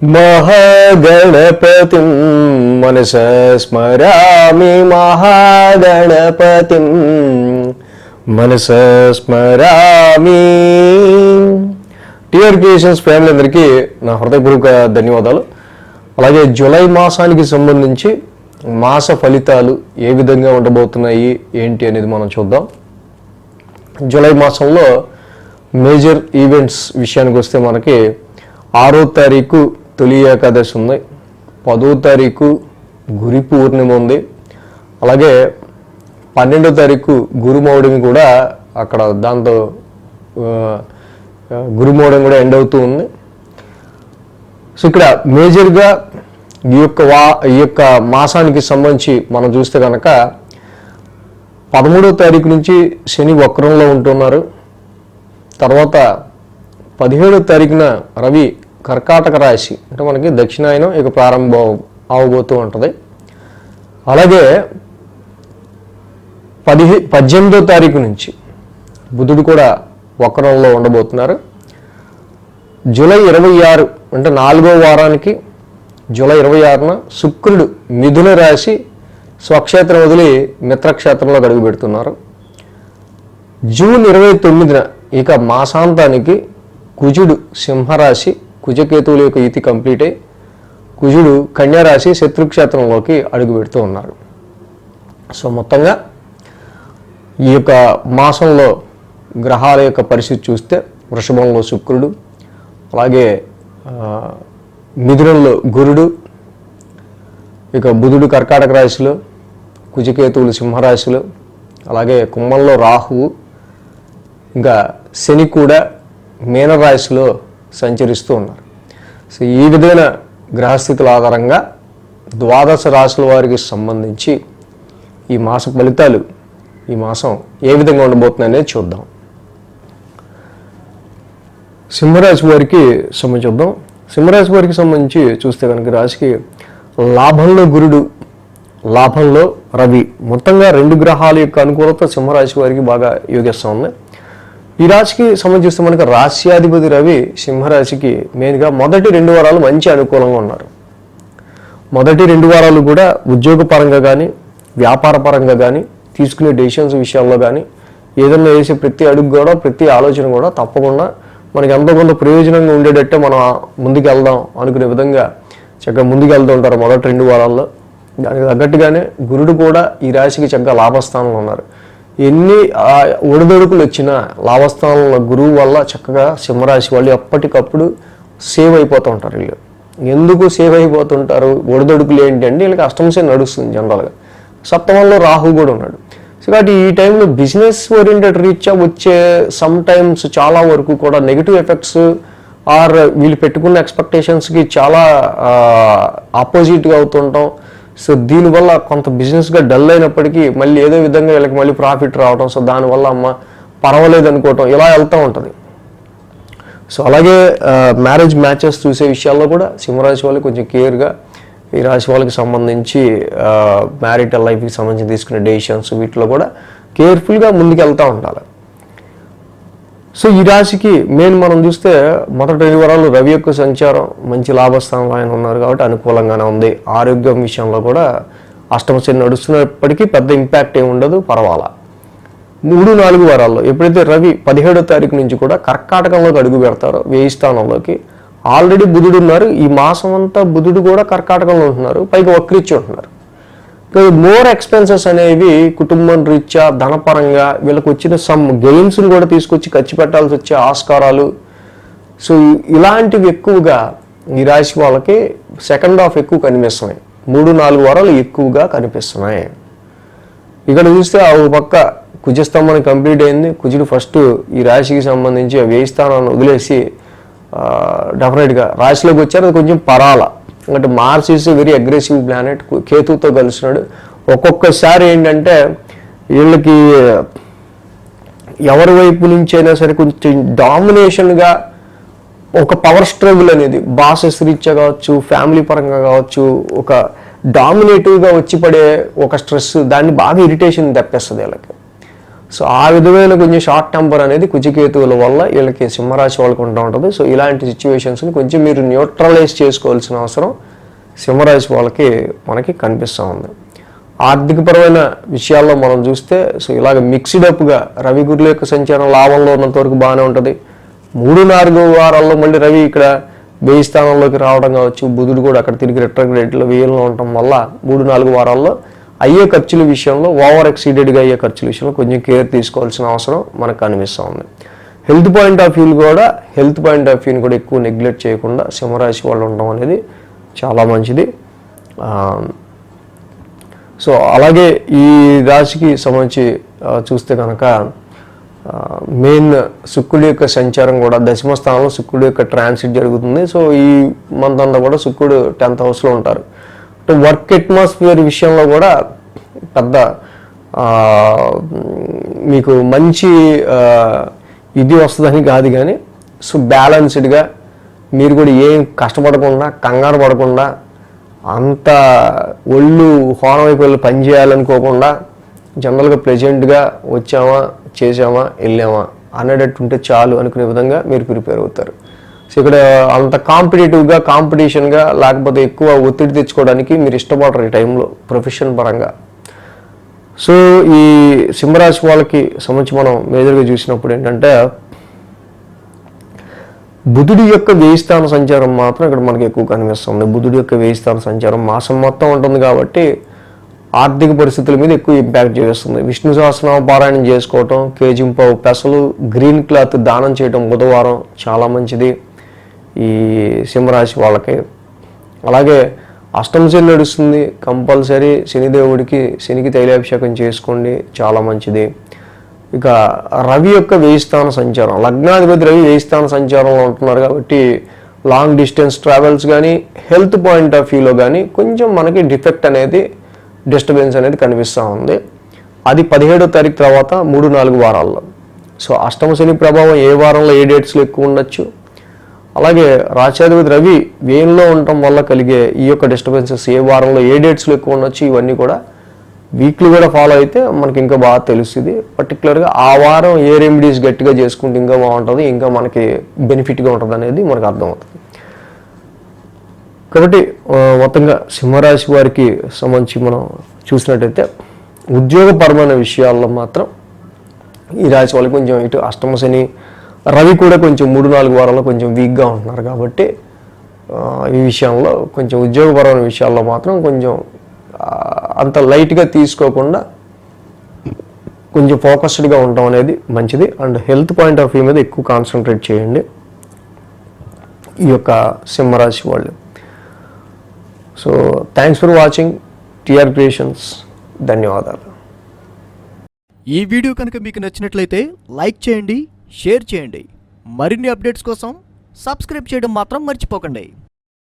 महागणपतिं मनसा स्मरामि महागणपतिं మనసా స్మరామి. TR creations family అందరికీ నా హృదయపూర్వక ధన్యవాదాలు. అలాగే జూలై మాసానికి సంబంధించి మాస ఫలితాలు ఏ విధంగా ఉండబోతున్నాయి ఏంటి అనేది మనం చూద్దాం. జూలై మాసంలో మేజర్ ఈవెంట్స్ విషయానికి వస్తే మనకి 6వ తారీఖు తొలి ఏకాదశి ఉంది, 10వ తారీఖు గురి పూర్ణిమ ఉంది, అలాగే 12వ తారీఖు గురుమౌఢమి కూడా అక్కడ దాంతో గురుమౌఢమి కూడా ఎండ్ అవుతూ ఉంది. సో ఇక్కడ మేజర్గా ఈ యొక్క మాసానికి సంబంధించి మనం చూస్తే కనుక 13వ తారీఖు నుంచి శని వక్రంలో ఉంటున్నారు. తర్వాత 17వ తారీఖున రవి కర్కాటక రాశి అంటే మనకి దక్షిణాయనం ఇక ప్రారంభం అవబోతూ ఉంటుంది. అలాగే 18వ తారీఖు నుంచి బుధుడు కూడా వక్రంలో ఉండబోతున్నారు. జూలై 26 అంటే 4వ వారానికి జూలై 26న శుక్రుడు మిథున రాశి స్వక్షేత్రం వదిలి మిత్రక్షేత్రంలో అడుగు పెడుతున్నారు. జూన్ 29న ఇక మాసాంతానికి కుజుడు సింహరాశి కుజకేతువుల యొక్క యుతి కంప్లీట్ అయి కుజుడు కన్యారాశి శత్రుక్షేత్రంలోకి అడుగు పెడుతూ ఉన్నారు. సో మొత్తంగా ఈ యొక్క మాసంలో గ్రహాల యొక్క పరిస్థితి చూస్తే వృషభంలో శుక్రుడు, అలాగే మిథునంలో గురుడు, ఇక బుధుడు కర్కాటక రాశిలో, కుజకేతువులు సింహరాశిలో, అలాగే కుంభంలో రాహువు, ఇంకా శని కూడా మీనరాశిలో సంచరిస్తూ ఉన్నారు. సో ఈ విధమైన గ్రహస్థితుల ఆధారంగా ద్వాదశ రాశుల వారికి సంబంధించి ఈ మాస ఫలితాలు ఈ మాసం ఏ విధంగా ఉండబోతున్నాయి అనేది చూద్దాం. సింహరాశి వారికి చూద్దాం. సింహరాశి వారికి సంబంధించి చూస్తే కనుక రాశికి లాభంలో గురుడు, లాభంలో రవి, మొత్తంగా 2 గ్రహాల యొక్క అనుకూలత సింహరాశి వారికి బాగా యోగిస్తూ ఉంది. ఈ రాశికి సంబంధించి మనకు రాశ్యాధిపతి రవి సింహరాశికి మెయిన్గా మొదటి 2 వారాలు మంచి అనుకూలంగా ఉన్నారు. మొదటి 2 వారాలు కూడా ఉద్యోగ పరంగా కానీ వ్యాపార పరంగా కానీ తీసుకునే డెసిషన్స్ విషయాల్లో కానీ ఏదైనా వేసే ప్రతి అడుగు కూడా ప్రతి ఆలోచన కూడా తప్పకుండా మనకి ఎంతో కొంత ప్రయోజనంగా ఉండేటట్టే మనం ముందుకు వెళ్దాం అనుకునే విధంగా చక్కగా ముందుకు వెళ్తూ ఉంటారు మొదటి 2 వారాల్లో. దానికి తగ్గట్టుగానే గురుడు కూడా ఈ రాశికి చక్కగా లాభస్థానంలో ఉన్నారు. ఎన్ని ఒడిదొడుకులు వచ్చినా లాభస్థానంలో గురువు వల్ల చక్కగా సింహరాశి వాళ్ళు ఎప్పటికప్పుడు సేవ్ అయిపోతూ ఉంటారు. వీళ్ళు ఎందుకు సేవ్ అయిపోతుంటారు? ఒడిదొడుకులు ఏంటంటే వీళ్ళకి అష్టమశని నడుస్తుంది జనరల్గా. సప్తమంలో రాహు కూడా ఉన్నాడు. సో కాబట్టి ఈ టైంలో బిజినెస్ ఓరియంటెడ్ రీత్యా వచ్చే సమ్ టైమ్స్ చాలా వరకు కూడా నెగిటివ్ ఎఫెక్ట్స్ ఆర్ వీళ్ళు పెట్టుకున్న ఎక్స్పెక్టేషన్స్కి చాలా ఆపోజిట్గా అవుతుంటాం. సో దీనివల్ల కొంత బిజినెస్గా డల్ అయినప్పటికీ మళ్ళీ ఏదో విధంగా వీళ్ళకి మళ్ళీ ప్రాఫిట్ రావడం, సో దానివల్ల అమ్మ పర్వాలేదు అనుకోవటం ఇలా వెళ్తూ ఉంటుంది. సో అలాగే మ్యారేజ్ మ్యాచెస్ చూసే విషయాల్లో కూడా సింహరాశి వాళ్ళు కొంచెం కేర్గా ఈ రాశి వాళ్ళకి సంబంధించి మ్యారిటల్ లైఫ్కి సంబంధించి తీసుకునే డెసిషన్స్ వీటిలో కూడా కేర్ఫుల్గా ముందుకు వెళ్తూ ఉండాలి. సో ఈ రాశికి మెయిన్ మనం చూస్తే మొదటి 2 వారాలు రవి యొక్క సంచారం మంచి లాభస్థానంలో ఆయన ఉన్నారు కాబట్టి అనుకూలంగానే ఉంది. ఆరోగ్యం విషయంలో కూడా అష్టమశని నడుస్తున్నప్పటికీ పెద్ద ఇంపాక్ట్ ఏమి ఉండదు, పర్వాలా. 3-4 వారాల్లో ఎప్పుడైతే రవి 17వ తారీఖు నుంచి కూడా కర్కాటకంలోకి అడుగు పెడతారో 1000 స్థానంలోకి ఆల్రెడీ బుధుడు ఉన్నారు. ఈ మాసం అంతా బుధుడు కూడా కర్కాటకంలో ఉంటున్నారు, పైగా వక్రించి ఉంటున్నారు. మోర్ ఎక్స్పెన్సెస్ అనేవి కుటుంబం రీత్యా ధనపరంగా వీళ్ళకి వచ్చిన సమ్ గెయిన్స్ని కూడా తీసుకొచ్చి ఖర్చు పెట్టాల్సి వచ్చే ఆస్కారాలు. సో ఇలాంటివి ఎక్కువగా ఈ రాశి వాళ్ళకి సెకండ్ హాఫ్ ఎక్కువ కనిపిస్తున్నాయి. 3-4 వారాలు ఎక్కువగా కనిపిస్తున్నాయి. ఇక్కడ చూస్తే ఆ పక్క కుజస్తంభం కంప్లీట్ అయింది. కుజుడు ఫస్ట్ ఈ రాశికి సంబంధించి 1000 స్థానాన్ని వదిలేసి డెఫినెట్గా రాశిలోకి వచ్చారు. అది కొంచెం పరాల, అంటే Mars is very aggressive planet, కేతుతో కలిసినాడు. ఒక్కొక్కసారి ఏంటంటే వీళ్ళకి ఎవరి వైపు నుంచి అయినా సరే కొంచెం డామినేషన్గా ఒక పవర్ స్ట్రగుల్ అనేది బాసెస్ రీత్యా కావచ్చు, ఫ్యామిలీ పరంగా కావచ్చు, ఒక డామినేటివ్గా వచ్చి పడే ఒక స్ట్రెస్, దాన్ని బాగా ఇరిటేషన్ తెప్పేస్తుంది వీళ్ళకి. సో ఆ విధమైన కొంచెం షార్ట్ టెంపర్ అనేది కుజకేతువుల వల్ల వీళ్ళకి సింహరాశి వాళ్ళకి ఉంటూ ఉంటుంది. సో ఇలాంటి సిచ్యువేషన్స్ని కొంచెం మీరు న్యూట్రలైజ్ చేసుకోవాల్సిన అవసరం సింహరాశి వాళ్ళకి మనకి కనిపిస్తూ ఉంది. ఆర్థికపరమైన విషయాల్లో మనం చూస్తే సో ఇలాగ మిక్స్డ్ అప్గా రవి గురుల యొక్క సంచారం లాభంలో ఉన్నంత వరకు బాగానే ఉంటుంది. 3-4 వారాల్లో మళ్ళీ రవి ఇక్కడ 1000 స్థానంలోకి రావడం కావచ్చు, బుధుడు కూడా అక్కడ తిరిగి రెట్రోగ్రేడ్లో 1000లో ఉండటం వల్ల 3-4 వారాల్లో అయ్యే ఖర్చుల విషయంలో ఓవర్ ఎక్సీడెడ్గా అయ్యే ఖర్చుల విషయంలో కొంచెం కేర్ తీసుకోవాల్సిన అవసరం మనకు కనిపిస్తూ ఉంది. హెల్త్ పాయింట్ ఆఫ్ వ్యూని కూడా ఎక్కువ నెగ్లెక్ట్ చేయకుండా సింహరాశి వాళ్ళు ఉండడం అనేది చాలా మంచిది. సో అలాగే ఈ రాశికి సంబంధించి చూస్తే కనుక మెయిన్ శుక్రుడి యొక్క సంచారం కూడా దశమ స్థానంలో శుక్రుడి యొక్క ట్రాన్సిట్ జరుగుతుంది. సో ఈ మంత్ అంతా కూడా శుక్రుడు 10th హౌస్లో ఉంటారు. వర్క్ అట్మాస్ఫియర్ విషయంలో కూడా పెద్ద మీకు మంచి ఇది వస్తుందని కాదు, కానీ సో బ్యాలెన్స్డ్గా మీరు కూడా ఏం కష్టపడకుండా కంగారు పడకుండా అంత ఒళ్ళు హోనం వైపు వెళ్ళి పని చేయాలనుకోకుండా జనరల్గా ప్రెజెంట్గా వచ్చామా చేసామా వెళ్ళామా అనేటట్టు ఉంటే చాలు అనుకునే విధంగా మీరు ప్రిపేర్ అవుతారు. సో ఇక్కడ అంత కాంపిటీషన్గా లేకపోతే ఎక్కువ ఒత్తిడి తెచ్చుకోవడానికి మీరు ఇష్టపడరు ఈ టైంలో ప్రొఫెషన్ పరంగా. సో ఈ సింహరాశి వాళ్ళకి సంబంధించి మనం మేజర్గా చూసినప్పుడు ఏంటంటే బుధుడి యొక్క 1000 స్థాన సంచారం మాత్రం ఇక్కడ మనకి ఎక్కువ కనిపిస్తుంది. బుధుడి యొక్క 1000 స్థాన సంచారం మాసం మొత్తం ఉంటుంది కాబట్టి ఆర్థిక పరిస్థితుల మీద ఎక్కువ ఇంపాక్ట్ చేస్తుంది. విష్ణు సహస్రనామ పారాయణం చేసుకోవటం, కేజింపావు పెసలు, గ్రీన్ క్లాత్ దానం చేయటం బుధవారం చాలా మంచిది ఈ సింహరాశి వాళ్ళకి. అలాగే అష్టమ శని నడుస్తుంది, కంపల్సరీ శనిదేవుడికి శనికి తైలాభిషేకం చేసుకోండి, చాలా మంచిది. ఇక రవి యొక్క 1000 స్థాన సంచారం, లగ్నాధిపతి రవి 1000 స్థాన సంచారంలో ఉంటున్నారు కాబట్టి లాంగ్ డిస్టెన్స్ ట్రావెల్స్ కానీ హెల్త్ పాయింట్ ఆఫ్ వ్యూలో కానీ కొంచెం మనకి డిస్టర్బెన్స్ అనేది కనిపిస్తూ ఉంది. అది 17వ తారీఖు తర్వాత 3-4 వారాల్లో. సో అష్టమ శని ప్రభావం ఏ వారంలో ఏ డేట్స్లో ఎక్కువ ఉండొచ్చు. అలాగే రాజ్యాధిపతి రవి వేయంలో ఉండటం వల్ల కలిగే ఈ యొక్క డిస్టర్బెన్సెస్ ఏ వారంలో ఏ డేట్స్లో ఎక్కువ ఉండొచ్చు, ఇవన్నీ కూడా వీక్లీ కూడా ఫాలో అయితే మనకి ఇంకా బాగా తెలుస్తుంది. పర్టికులర్గా ఆ వారం ఏ రెమెడీస్ గట్టిగా చేసుకుంటే ఇంకా బాగుంటుంది, ఇంకా మనకి బెనిఫిట్గా ఉంటుంది అనేది మనకు అర్థమవుతుంది. కాబట్టి మొత్తంగా సింహరాశి వారికి సంబంధించి మనం చూసినట్టయితే ఉద్యోగపరమైన విషయాల్లో మాత్రం ఈ రాశి వాళ్ళకి కొంచెం ఇటు అష్టమ శని రవి కూడా కొంచెం 3-4 వారాల్లో కొంచెం వీక్గా ఉంటున్నారు కాబట్టి ఈ విషయంలో కొంచెం ఉద్యోగపరమైన విషయాల్లో మాత్రం కొంచెం అంత లైట్గా తీసుకోకుండా కొంచెం ఫోకస్డ్గా ఉండడం అనేది మంచిది. And health point of view మీద ఎక్కువ కాన్సన్ట్రేట్ చేయండి ఈ యొక్క సింహరాశి వాళ్ళు. So thanks for watching TR Creations. ధన్యవాదాలు. ఈ వీడియో కనుక మీకు నచ్చినట్లయితే లైక్ చేయండి, షేర్ చేయండి. మరిన్ని అప్డేట్స్ కోసం సబ్స్క్రైబ్ చేయడం మాత్రం మర్చిపోకండి.